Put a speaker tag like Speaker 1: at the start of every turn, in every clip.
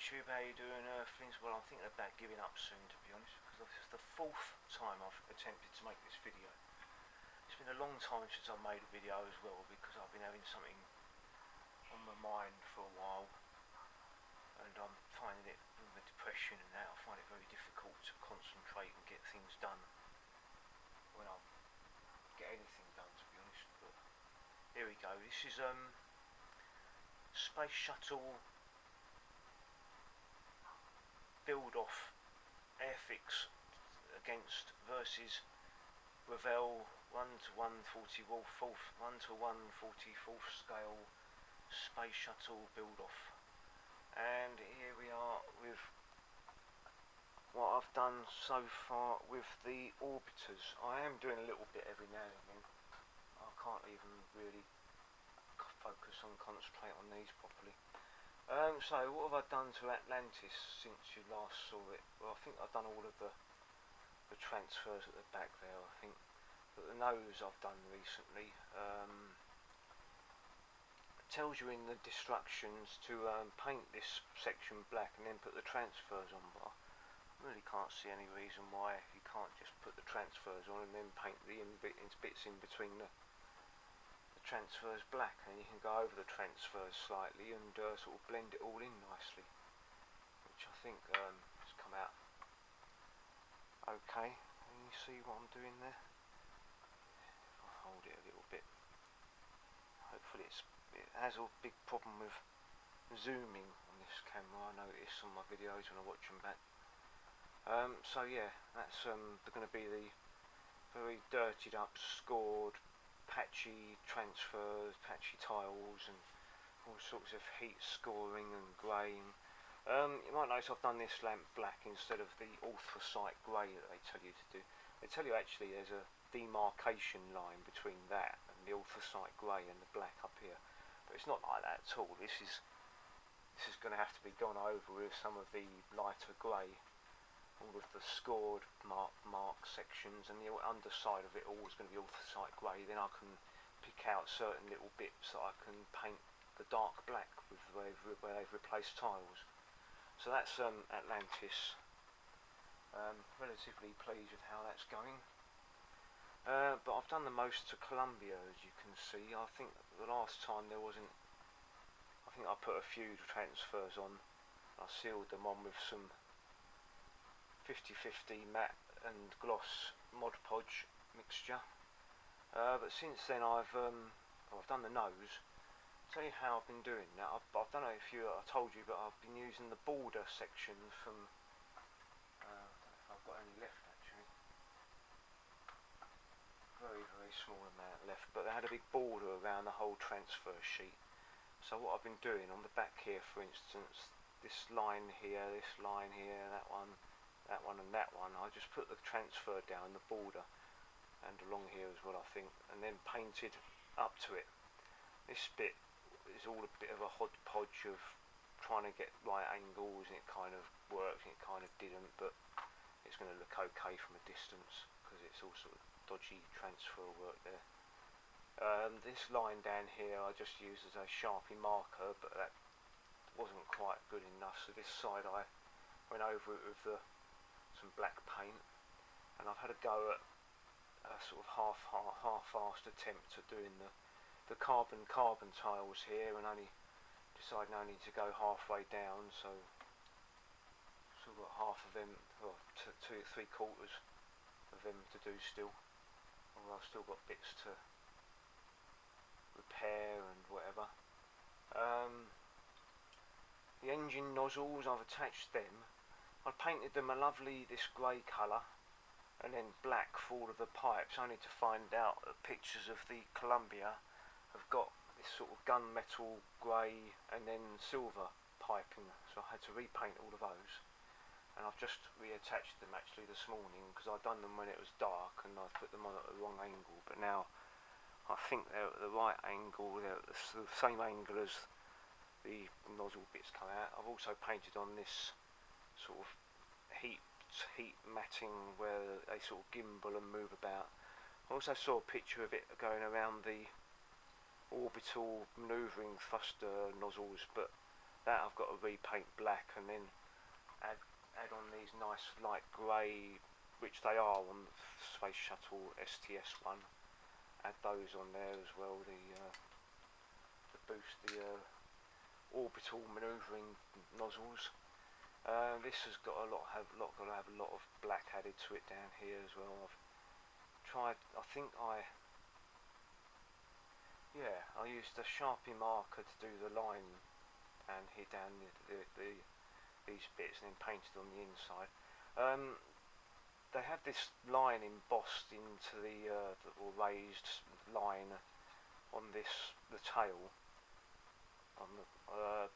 Speaker 1: YouTube, how you doing, Earthlings? Well, I'm thinking about giving up soon, to be honest, because this is the fourth time I've attempted to make this video. It's been a long time since I've made a video as well, because I've been having something on my mind for a while, and I'm finding it with the depression and that, I find it very difficult to concentrate and get things done when I get anything done, to be honest. But here we go. This is Space Shuttle build off AIRFIX versus Revell 1:144th scale Space Shuttle build off. And here we are with what I've done so far with the orbiters. I am doing a little bit every now and again. I can't even really focus on concentrate on these properly. So what have I done to Atlantis since you last saw it? Well, I think I've done all of the transfers at the back there, I think. But the nose I've done recently. It tells you in the instructions to paint this section black and then put the transfers on, but I really can't see any reason why you can't just put the transfers on and then paint the bits in between the transfers black, and you can go over the transfers slightly and sort of blend it all in nicely, which I think has come out okay. Can you see what I'm doing there? If I hold it a little bit, hopefully it has a big problem with zooming on this camera. I notice on my videos when I watch them back. So yeah, that's going to be the very dirtied up, scored, patchy transfers, patchy tiles, and all sorts of heat scoring and greying. You might notice I've done this lamp black instead of the anthracite grey that they tell you to do. They tell you actually there's a demarcation line between that and the anthracite grey and the black up here, but it's not like that at all. This is going to have to be gone over with some of the lighter grey. All of the scored mark sections and the underside of it all is going to be anthracite grey. Then I can pick out certain little bits that I can paint the dark black with where they've replaced tiles. So that's Atlantis. Relatively pleased with how that's going. But I've done the most to Columbia, as you can see. I think the last time there wasn't. I think I put a few transfers on. I sealed them on with some 50/50 matte and gloss Mod Podge mixture, but since then I've done the nose. I'll tell you how I've been doing that. I don't know if I told you, but I've been using the border section from I don't know if I've got any left actually, very small amount left, but they had a big border around the whole transfer sheet. So what I've been doing on the back here, for instance, this line here, that one and that one, I just put the transfer down the border and along here as well, I think, and then painted up to it. This bit is all a bit of a hodgepodge of trying to get right angles, and it kind of worked and it kind of didn't, but it's going to look okay from a distance because it's all sort of dodgy transfer work there. This line down here I just used as a Sharpie marker, but that wasn't quite good enough, so this side I went over it with some black paint, and I've had a go at a sort of half-assed attempt at doing the carbon tiles here, and only decided only to go halfway down, so still got half of them, or 3/4 of them to do still. Although I've still got bits to repair and whatever. The engine nozzles, I've attached them. I painted them a lovely this grey colour and then black for all of the pipes, only to find out that pictures of the Columbia have got this sort of gunmetal grey and then silver piping, so I had to repaint all of those, and I've just reattached them actually this morning because I'd done them when it was dark and I put them on at the wrong angle, but now I think they're at the right angle, they're at the same angle as the nozzle bits come out. I've also painted on this sort of heat matting where they sort of gimbal and move about. I also saw a picture of it going around the orbital manoeuvring thruster nozzles, but that I've got to repaint black and then add on these nice light grey, which they are on the Space Shuttle STS one. Add those on there as well. The boost, the orbital manoeuvring nozzles. This has got to have a lot of black added to it down here as well. I've tried. I used a Sharpie marker to do the line and hit down these bits and then painted on the inside. They have this line embossed into the or raised line on the tail,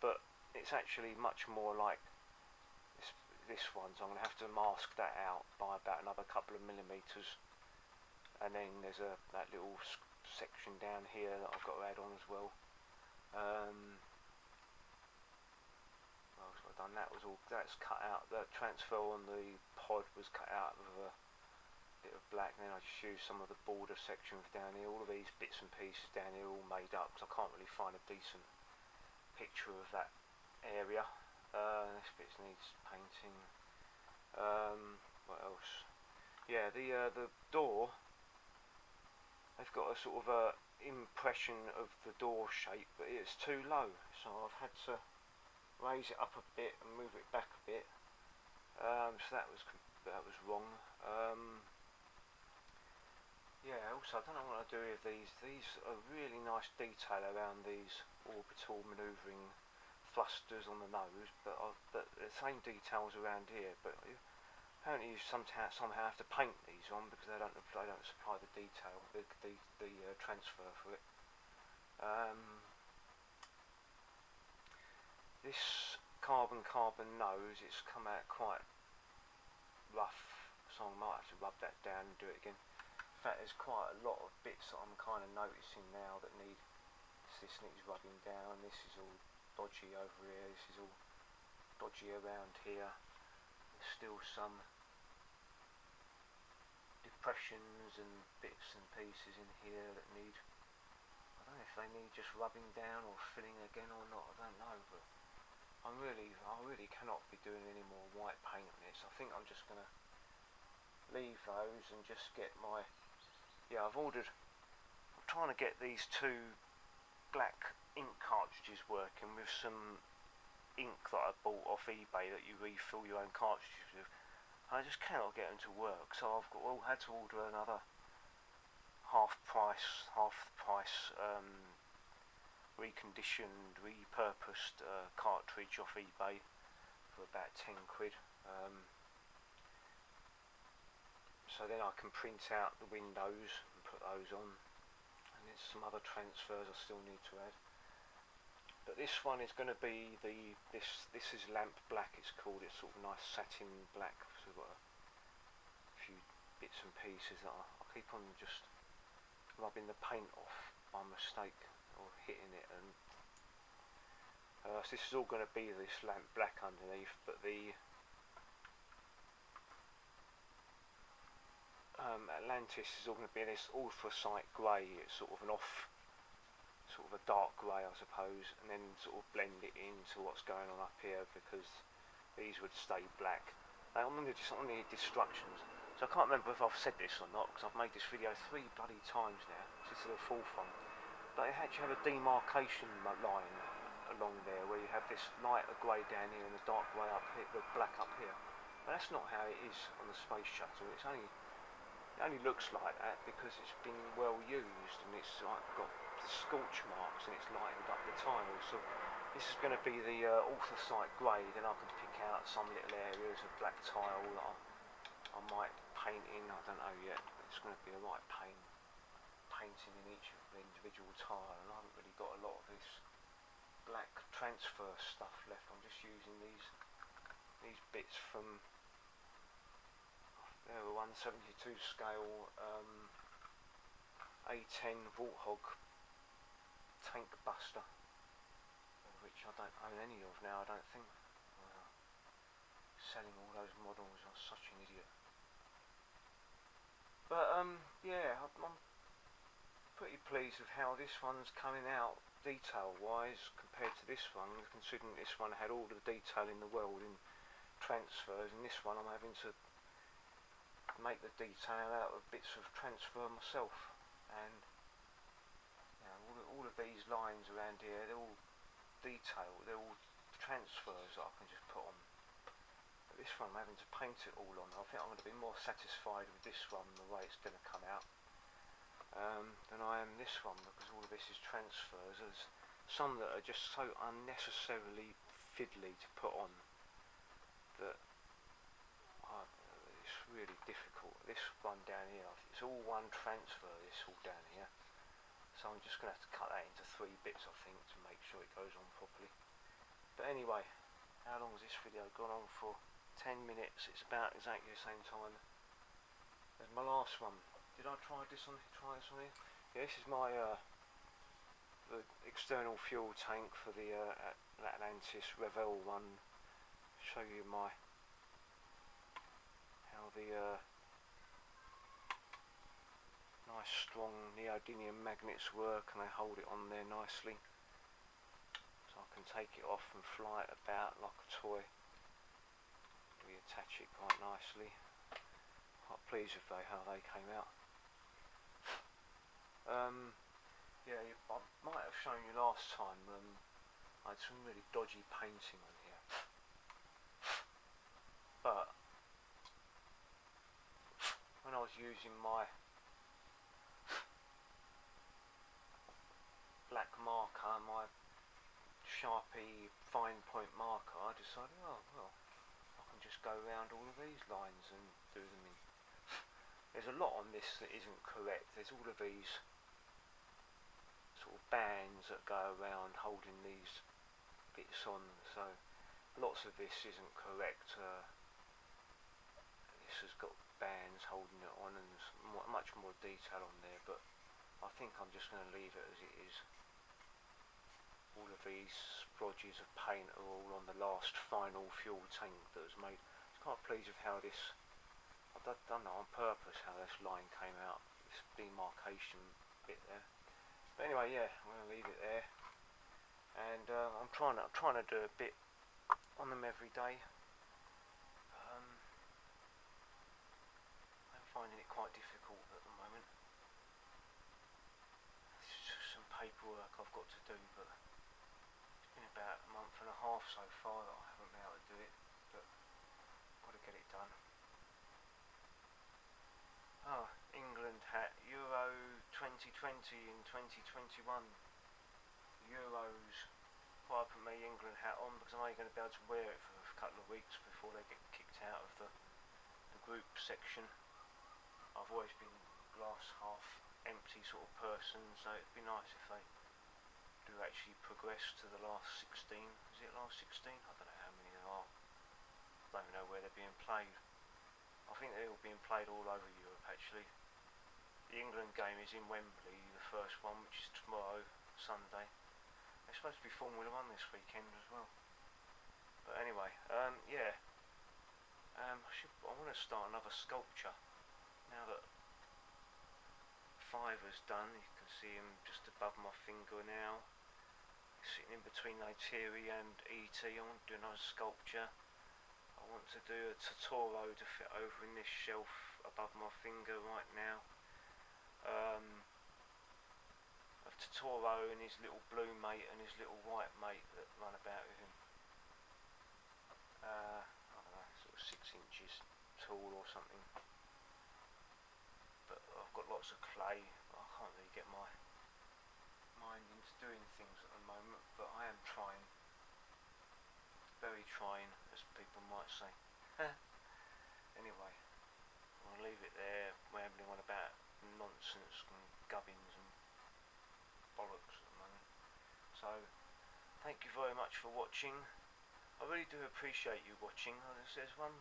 Speaker 1: but it's actually much more like this one, so I'm going to have to mask that out by about another couple of millimeters. And then there's that little section down here that I've got to add on as well. Done. That's cut out. The transfer on the pod was cut out with a bit of black, and then I just used some of the border sections down here. All of these bits and pieces down here are all made up because I can't really find a decent picture of that area. This bit needs painting. What else? Yeah, the door. They've got a sort of a impression of the door shape, but it's too low, so I've had to raise it up a bit and move it back a bit. So that was wrong. Yeah, also I don't know what I do with these. These are really nice detail around these orbital manoeuvring thrusters on the nose, but the same details around here. But apparently you somehow have to paint these on because they don't supply the detail, the transfer for it. This carbon nose, it's come out quite rough, so I might have to rub that down and do it again. In fact, there's quite a lot of bits that I'm kind of noticing now that this needs rubbing down. This is all dodgy over here, this is all dodgy around here. There's still some depressions and bits and pieces in here that need, I don't know if they need just rubbing down or filling again or not, I don't know, but I really cannot be doing any more white paint on this. I think I'm just going to leave those and just get my, I'm trying to get these two black ink cartridges working with some ink that I bought off eBay that you refill your own cartridges with. I just cannot get them to work, so I've had to order another half the price reconditioned, repurposed cartridge off eBay for about 10 quid. So then I can print out the windows and put those on, and there's some other transfers I still need to add. But this one is going to be this is lamp black, it's called. It's sort of nice satin black. So I've got a few bits and pieces that I keep on just rubbing the paint off by mistake or hitting it, and so this is all going to be this lamp black underneath, but the Atlantis is all going to be this anthracite grey. It's sort of a dark grey, I suppose, and then sort of blend it into what's going on up here because these would stay black. I'm on the instructions, so I can't remember if I've said this or not because I've made this video 3 bloody times now. This is the 4th one. But they actually have a demarcation line along there where you have this lighter grey down here and the dark grey up here, the black up here. But that's not how it is on the Space Shuttle. It only looks like that because it's been well used and it's like got the scorch marks and it's lightened up the tiles. So this is going to be the anthracite grey. Then I can pick out some little areas of black tile that I might paint in. I don't know yet. It's going to be the right painting in each of the individual tile, and I haven't really got a lot of this black transfer stuff left. I'm just using these bits from a 172 scale A10 Warthog tank buster, which I don't own any of now, I don't think. Selling all those models, I was such an idiot. But yeah, I'm pretty pleased with how this one's coming out. detail wise compared to this one, considering this one had all the detail in the world in transfers, and this one I'm having to make the detail out of bits of transfer myself. And you know, all of these lines around here, they're all detailed, they're all transfers that I can just put on. But this one I'm having to paint it all on. I think I'm going to be more satisfied with this one, the way it's going to come out, than I am this one, because all of this is transfers. There's some that are just so unnecessarily fiddly to put on that it's really difficult. This one down here, it's all one transfer, this all down here. So I'm just going to have to cut that into 3 bits, I think, to make sure it goes on properly. But anyway, how long has this video gone on for? 10 minutes. It's about exactly the same time as my last one. Did I try this on here? Yeah, this is my the external fuel tank for the Atlantis Revell one. Show you how the nice strong neodymium magnets work, and they hold it on there nicely, so I can take it off and fly it about like a toy. Reattach it quite nicely. Quite pleased with how they came out. Yeah, I might have shown you last time, I had some really dodgy painting on here, but when I was using my black marker, my Sharpie fine point marker, I decided, oh well, I can just go around all of these lines and do them in. There's a lot on this that isn't correct. There's all of these sort of bands that go around holding these bits on, so lots of this isn't correct. This has got bands holding it on, and there's much more detail on there, but I think I'm just going to leave it as it is. All of these splodges of paint are all on the last final fuel tank that was made. I was quite pleased with how this, I've done that on purpose, how this line came out, this demarcation bit there. But anyway, yeah, I'm going to leave it there, and I'm trying to do a bit on them every day. I'm finding it quite difficult at the moment. It's just some paperwork I've got to do, but it's been about a month and a half so far that I haven't been able to do it, but I've got to get it done. Oh, England hat, Euro 2020 and 2021. Euros. Why I put my England hat on, because I'm only going to be able to wear it for a couple of weeks before they get kicked out of the group section. I've always been glass half empty sort of person, so it'd be nice if they do actually progress to the last 16. Is it last 16? I don't know how many there are. I don't even know where they're being played. I think they're all being played all over Europe actually. The England game is in Wembley, the first one, which is tomorrow, Sunday. There's supposed to be Formula 1 this weekend as well. But anyway, yeah. I want to start another sculpture. Now that 5 is done, you can see him just above my finger now. Sitting in between Neytiri and ET. I want to do another sculpture. I want to do a Totoro to fit over in this shelf above my finger right now. Of Totoro and his little blue mate and his little white mate that run about with him. I don't know, sort of 6 inches tall or something. But I've got lots of clay. I can't really get my mind into doing things at the moment, but I am trying. Very trying, as people might say. Anyway, I'll leave it there, rambling on about nonsense and gubbins and bollocks at the moment. So, thank you very much for watching. I really do appreciate you watching. There's one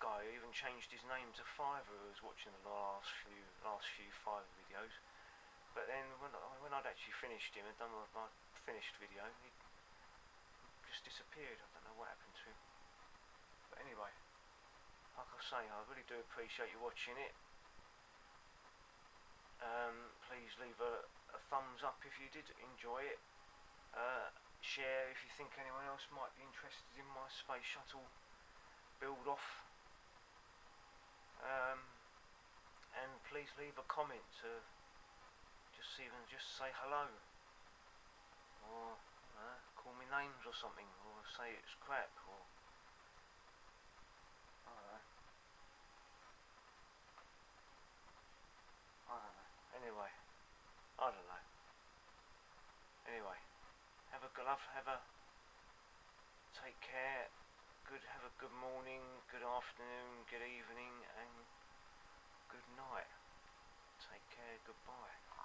Speaker 1: guy who even changed his name to Fiverr who was watching the last few Fiverr videos. But then when I'd actually finished him and done my finished video, he just disappeared. I don't know what happened to him. But anyway, like I say, I really do appreciate you watching it. Please leave a thumbs up if you did enjoy it. Share if you think anyone else might be interested in my space shuttle build off. And please leave a comment to just say hello, or call me names or something, or say it's crap, or I don't know. Anyway, I don't know. Anyway, have a good take care. Have a good morning, good afternoon, good evening, and good night. Take care. Goodbye.